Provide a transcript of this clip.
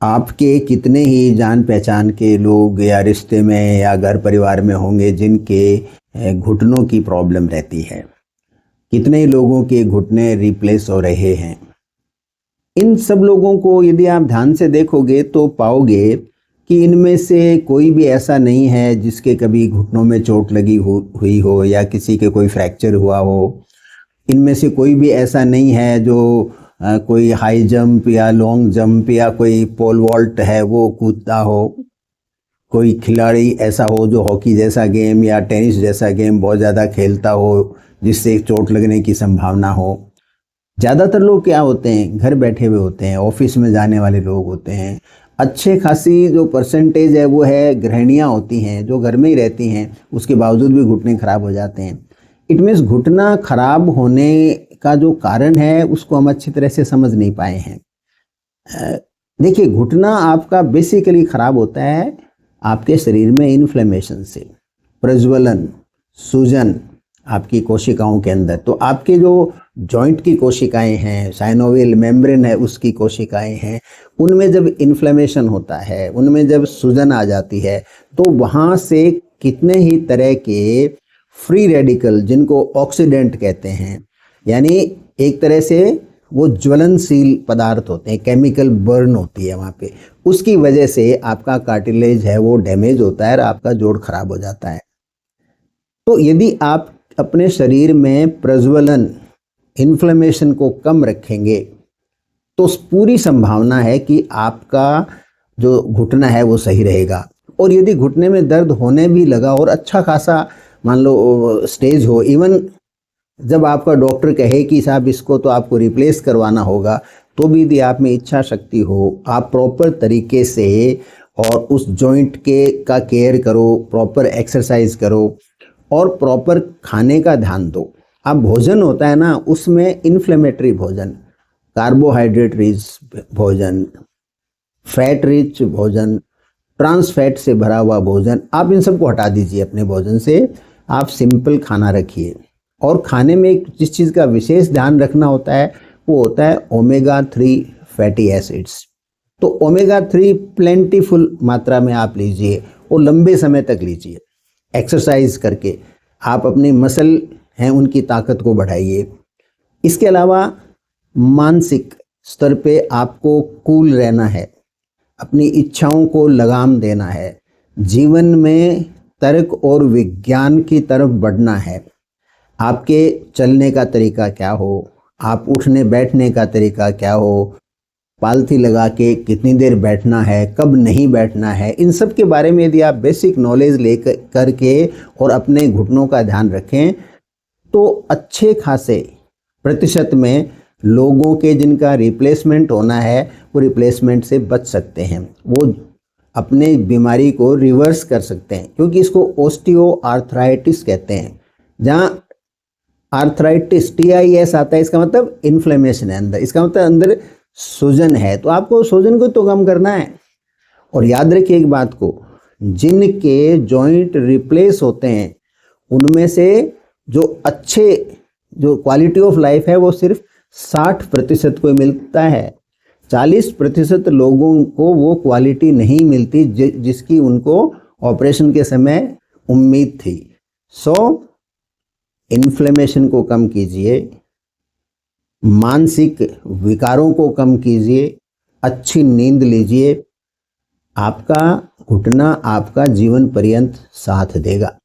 आपके कितने ही जान पहचान के लोग या रिश्ते में या घर परिवार में होंगे जिनके घुटनों की प्रॉब्लम रहती है। कितने ही लोगों के घुटने रिप्लेस हो रहे हैं। इन सब लोगों को यदि आप ध्यान से देखोगे तो पाओगे कि इनमें से कोई भी ऐसा नहीं है जिसके कभी घुटनों में चोट लगी हुई हो या किसी के कोई फ्रैक्चर हुआ हो। इनमें से कोई भी ऐसा नहीं है जो कोई हाई जंप या लॉन्ग जंप या कोई पोल वॉल्ट है वो कूदता हो। कोई खिलाड़ी ऐसा हो जो हॉकी जैसा गेम या टेनिस जैसा गेम बहुत ज़्यादा खेलता हो जिससे चोट लगने की संभावना हो। ज़्यादातर लोग क्या होते हैं, घर बैठे हुए होते हैं, ऑफिस में जाने वाले लोग होते हैं। अच्छे खासी जो परसेंटेज है वो है गृहिणियाँ होती हैं जो घर में ही रहती हैं, उसके बावजूद भी घुटने खराब हो जाते हैं। इट मीन्स घुटना खराब होने का जो कारण है उसको हम अच्छी तरह से समझ नहीं पाए हैं। देखिए, घुटना आपका बेसिकली खराब होता है आपके शरीर में इन्फ्लेमेशन से, प्रज्वलन, सूजन आपकी कोशिकाओं के अंदर। तो आपके जो जॉइंट की कोशिकाएं हैं, साइनोवियल मेम्ब्रेन है उसकी कोशिकाएं हैं, उनमें जब इन्फ्लेमेशन होता है, उनमें जब सूजन आ जाती है तो वहाँ से कितने ही तरह के फ्री रेडिकल जिनको ऑक्सीडेंट कहते हैं, यानी एक तरह से वो ज्वलनशील पदार्थ होते हैं, केमिकल बर्न होती है वहाँ पे, उसकी वजह से आपका कार्टिलेज है वो डैमेज होता है और आपका जोड़ खराब हो जाता है। तो यदि आप अपने शरीर में प्रज्वलन, इन्फ्लेमेशन को कम रखेंगे तो पूरी संभावना है कि आपका जो घुटना है वो सही रहेगा। और यदि घुटने में दर्द होने भी लगा और अच्छा खासा मान लो स्टेज हो, इवन जब आपका डॉक्टर कहे कि साहब इसको तो आपको रिप्लेस करवाना होगा, तो भी यदि आप में इच्छा शक्ति हो, आप प्रॉपर तरीके से और उस जॉइंट के का केयर करो, प्रॉपर एक्सरसाइज करो और प्रॉपर खाने का ध्यान दो। अब भोजन होता है ना, उसमें इन्फ्लेमेटरी भोजन, कार्बोहाइड्रेट रिच भोजन, फैट रिच भोजन, ट्रांस फैट से भरा हुआ भोजन, आप इन सबको हटा दीजिए अपने भोजन से। आप सिंपल खाना रखिए। और खाने में जिस चीज़ का विशेष ध्यान रखना होता है वो होता है ओमेगा 3 फैटी एसिड्स। तो ओमेगा 3 प्लेंटीफुल मात्रा में आप लीजिए और लंबे समय तक लीजिए। एक्सरसाइज करके आप अपनी मसल हैं उनकी ताकत को बढ़ाइए। इसके अलावा मानसिक स्तर पे आपको कूल रहना है, अपनी इच्छाओं को लगाम देना है, जीवन में तर्क और विज्ञान की तरफ बढ़ना है। आपके चलने का तरीका क्या हो, आप उठने बैठने का तरीका क्या हो, पालथी लगा के कितनी देर बैठना है, कब नहीं बैठना है, इन सब के बारे में यदि आप बेसिक नॉलेज लेकर करके और अपने घुटनों का ध्यान रखें तो अच्छे खासे प्रतिशत में लोगों के जिनका रिप्लेसमेंट होना है वो रिप्लेसमेंट से बच सकते हैं, वो अपने बीमारी को रिवर्स कर सकते हैं। क्योंकि इसको ऑस्टियो आर्थराइटिस कहते हैं, जहाँ आर्थराइटिस TIS आता है, इसका मतलब इन्फ्लेमेशन है अंदर, इसका मतलब अंदर सूजन है। तो आपको सूजन को तो कम करना है। और याद रखिए एक बात को, जिनके जॉइंट रिप्लेस होते हैं उनमें से जो अच्छे जो क्वालिटी ऑफ लाइफ है वो सिर्फ 60% को मिलता है। 40% लोगों को वो क्वालिटी नहीं मिलती जिसकी उनको ऑपरेशन के समय उम्मीद थी। सो इन्फ्लेमेशन को कम कीजिए, मानसिक विकारों को कम कीजिए, अच्छी नींद लीजिए, आपका घुटना आपका जीवन पर्यंत साथ देगा।